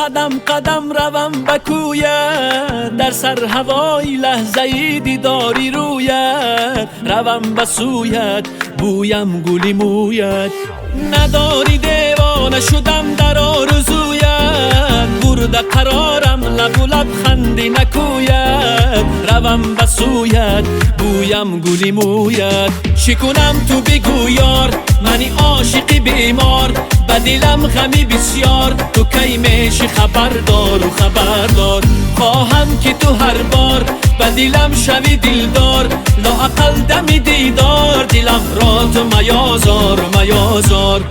قدم قدم روم به کویت، در سر هوای لحظه ای دیداری رویت، روم به سویت بویم گلی مویت. نداری دیوانه شدم در آرزویت، برده قرارم لب و لب خندی نکویت، روم به سویت بویم گلی مویت. چی کنم تو بگو یار، منی عاشقی بیمار، به دلم غمی بسیار، تو کی میشی خبردار و خبردار. خواهم که تو هر بار به دلم شوی دلدار، لااقل دمی دیدار دلم را تو میازار میازار.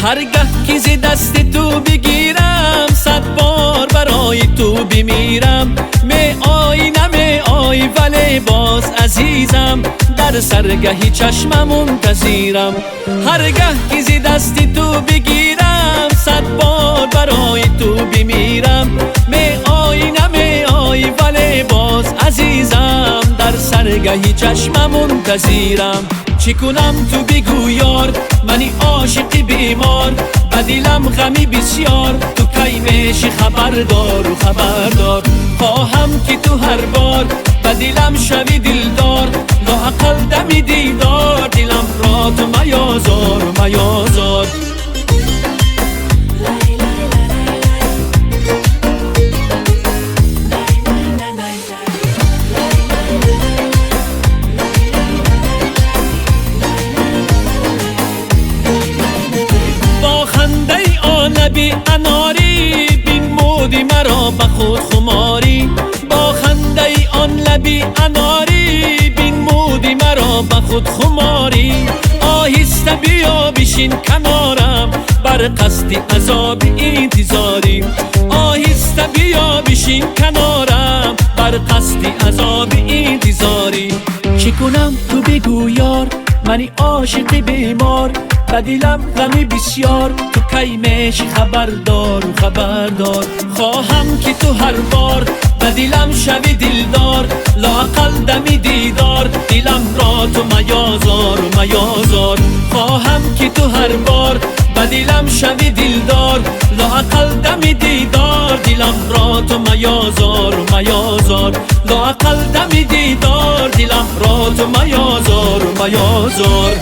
هرگه که ز دست تو بگیرم، 100 بار برای تو بمیرم. می آی نمی آی ولی باز عزیزم، در سرگهی چشمم منتظرم. هرگه که ز دست تو بگیرم، 100 بار برای تو بمیرم. می آی نمی آی ولی باز عزیزم، در سرگهی چشمم منتظرم. چی کنم تو بگو یار، منی عاشقی بیمار، به دلم غمی بسیار، تو کی میشی خبردار و خبردار. خواهم که تو هر بار به دلم شوی دلدار، لااقل دمی دیدار دلم را تو میازار میازار. لبی اناری بین مودی مرا به خود خماری، با خنده آن لبی اناری بین مودی مرا به خود خماری. آهسته بیا بشین کنارم، بر قصد عذاب انتظاری. آهسته بیا بشین کنارم، بر قصد عذاب انتظاری. چی کنم تو بگو یار، منی عاشق بیمار، به دلم غمی بسیار، تو کی میشی خبردار و خبردار. خواهم که تو هر بار به دلم شوی دلدار، لااقل دمی دیدار دلم را تو میازار میازار. خواهم که تو هر بار به دلم شوی دلدار، لااقل دمی دیدار دلم را تو میازار میازار. لااقل دمی دیدار دلم را تو میازار میازار.